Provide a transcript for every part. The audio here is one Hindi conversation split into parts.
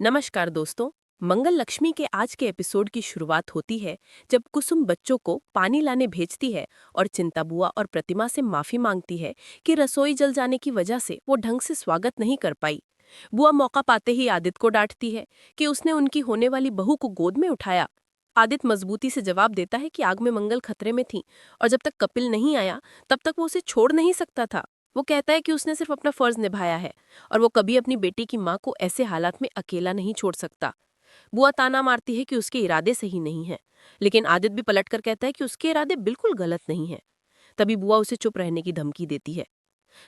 नमस्कार दोस्तों। मंगल लक्ष्मी के आज के एपिसोड की शुरुआत होती है जब कुसुम बच्चों को पानी लाने भेजती है और चिंता बुआ और प्रतिमा से माफी मांगती है कि रसोई जल जाने की वजह से वो ढंग से स्वागत नहीं कर पाई। बुआ मौका पाते ही आदित्य को डांटती है कि उसने उनकी होने वाली बहू को गोद में उठाया। आदित्य मजबूती से जवाब देता है कि आग में मंगल खतरे में थी और जब तक कपिल नहीं आया तब तक वो उसे छोड़ नहीं सकता था। वो कहता है कि उसने सिर्फ अपना फर्ज निभाया है और वो कभी अपनी बेटी की माँ को ऐसे हालात में अकेला नहीं छोड़ सकता। बुआ ताना मारती है कि उसके इरादे सही नहीं है, लेकिन आदित्य भी पलटकर कहता है कि उसके इरादे बिल्कुल गलत नहीं है। तभी बुआ उसे चुप रहने की धमकी देती है।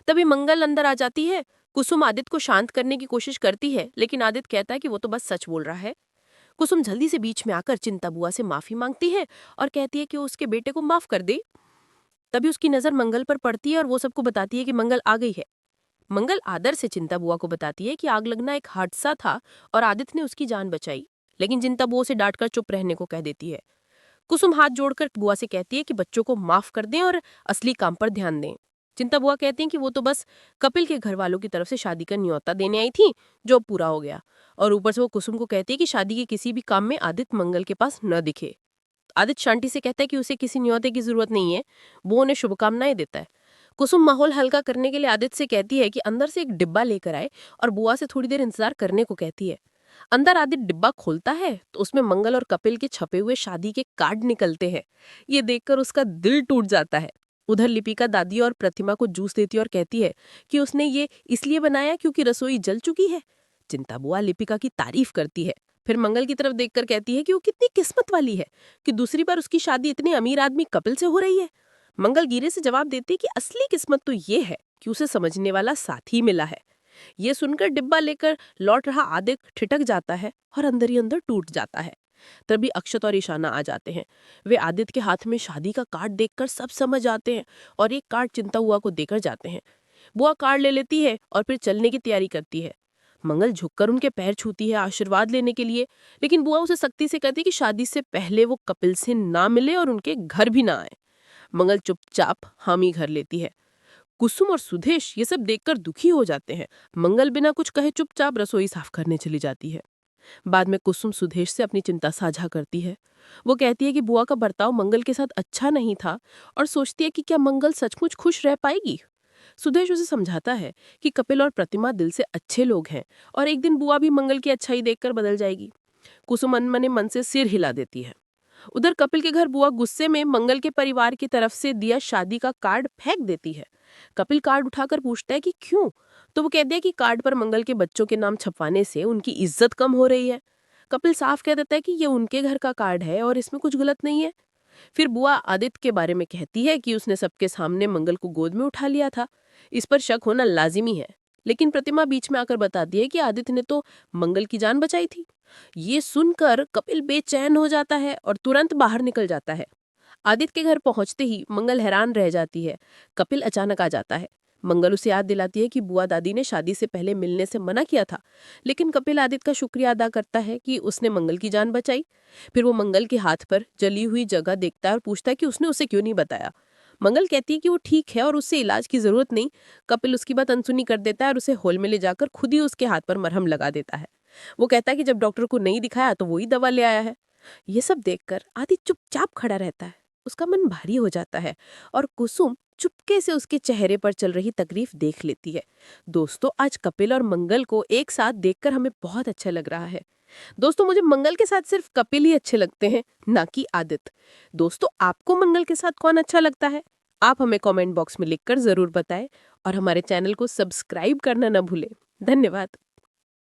तभी मंगल अंदर आ जाती है। कुसुम आदित्य को शांत करने की कोशिश करती है, लेकिन आदित्य कहता है कि वो तो बस सच बोल रहा है। कुसुम जल्दी से बीच में आकर चिंता बुआ से माफी मांगती है और कहती है कि वो उसके बेटे को माफ कर दे। तभी उसकी नजर मंगल पर पड़ती है और वो सबको बताती है कि मंगल आ गई है। मंगल आदर से चिंता बुआ को बताती है कि आग लगना एक हादसा था और आदित्य ने उसकी जान बचाई, लेकिन चिंता बुआ उसे डांटकर चुप रहने को कह देती है। कुसुम हाथ जोड़कर बुआ से कहती है कि बच्चों को माफ कर दें और असली काम पर ध्यान दें। चिंता बुआ कहती हैं कि वो तो बस कपिल के घर वालों की तरफ से शादी का न्योता देने आई थी, जो अब पूरा हो गया। और ऊपर से वो कुसुम को कहती है कि शादी के किसी भी काम में आदित्य मंगल के पास न दिखे। आदित्य शांति से कहता है कि उसे किसी न्योते की जरूरत नहीं है। वो उन्हें शुभकामनाएं देता है। कुसुम माहौल हल्का करने के लिए आदित्य से कहती है कि अंदर से एक डिब्बा लेकर आए और बुआ से थोड़ी देर इंतजार करने को कहती है। अंदर आदित्य डिब्बा खोलता है तो उसमें मंगल और कपिल के छपे हुए शादी के कार्ड निकलते हैं। ये देखकर उसका दिल टूट जाता है। उधर लिपिका दादी और प्रतिमा को जूस देती है और कहती है कि उसने ये इसलिए बनाया क्योंकि रसोई जल चुकी है। चिंता बुआ लिपिका की तारीफ करती है। फिर मंगल की तरफ देखकर कहती है कि वो कितनी किस्मत वाली है कि दूसरी बार उसकी शादी इतने अमीर आदमी कपिल से हो रही है। मंगल गिरे से जवाब देती है कि असली किस्मत तो ये है कि उसे समझने वाला साथी मिला है। ये सुनकर डिब्बा लेकर लौट रहा आदित्य ठिठक जाता है और अंदर ही अंदर टूट जाता है। तभी अक्षत और ईशाना आ जाते हैं। वे आदित्य के हाथ में शादी का कार्ड देखकर सब समझ आते हैं और एक कार्ड चिंता बुआ को देकर जाते हैं। बुआ कार्ड ले लेती है और फिर चलने की तैयारी करती है। मंगल झुककर उनके पैर छूती है आशीर्वाद लेने के लिए, लेकिन बुआ उसे सख्ती से कहती है कि शादी से पहले वो कपिल से ना मिले और उनके घर भी ना आए। मंगल चुपचाप हामी घर लेती है। कुसुम और सुदेश ये सब देखकर दुखी हो जाते हैं। मंगल बिना कुछ कहे चुपचाप रसोई साफ करने चली जाती है। बाद में कुसुम सुदेश से अपनी चिंता साझा करती है। वो कहती है कि बुआ का बर्ताव मंगल के साथ अच्छा नहीं था और सोचती है कि क्या मंगल सचमुच खुश रह पाएगी। सुदेश उसे समझाता है कि कपिल और प्रतिमा दिल से अच्छे लोग हैं और एक दिन बुआ भी मंगल की अच्छाई देखकर बदल जाएगी। कुसुम अनमने मन से सिर हिला देती है। उधर कपिल के घर बुआ गुस्से में मंगल के परिवार की तरफ से दिया शादी का कार्ड फेंक देती है। कपिल कार्ड उठाकर पूछता है कि क्यों, तो वो कहते हैं कि कार्ड पर मंगल के बच्चों के नाम छपवाने से उनकी इज्जत कम हो रही है। कपिल साफ कह देता है कि ये उनके घर का कार्ड है और इसमें कुछ गलत नहीं है। फिर बुआ आदित्य के बारे में कहती है कि उसने सबके सामने मंगल को गोद में उठा लिया था। इस पर शक होना लाजिमी है, लेकिन प्रतिमा बीच में आकर बताती है कि आदित्य ने तो मंगल की जान बचाई थी। ये सुनकर कपिल बेचैन हो जाता है और तुरंत बाहर निकल जाता है। आदित्य के घर पहुंचते ही मंगल हैरान रह जाती है। कपिल अचानक आ जाता है। मंगल उसे याद दिलाती है कि बुआ दादी ने शादी से पहले मिलने से मना किया था, लेकिन कपिल आदित्य का शुक्रिया अदा करता है कि उसने मंगल की जान बचाई। फिर वो मंगल के हाथ पर जली हुई जगह देखता है और पूछता है कि उसने उसे क्यों नहीं बताया। मंगल कहती है कि वो ठीक है और उससे इलाज की जरूरत नहीं। कपिल उसकी बात अनसुनी कर देता है और उसे हॉल में ले जाकर खुद ही उसके हाथ पर मरहम लगा देता है। वो कहता है कि जब डॉक्टर को नहीं दिखाया तो वही दवा ले आया है। ये सब देखकर आदित्य चुपचाप खड़ा रहता है। उसका मन भारी हो जाता है और कुसुम चुपके से उसके चेहरे पर चल रही तकलीफ देख लेती है। दोस्तों, आज कपिल और मंगल को एक साथ देखकर हमें बहुत अच्छा लग रहा है। दोस्तों, मुझे मंगल के साथ सिर्फ कपिल ही अच्छे लगते हैं, ना कि आदित्य। दोस्तों, आपको मंगल के साथ कौन अच्छा लगता है? आप हमें कमेंट बॉक्स में लिखकर जरूर बताएं और हमारे चैनल को सब्सक्राइब करना न भूलें। धन्यवाद।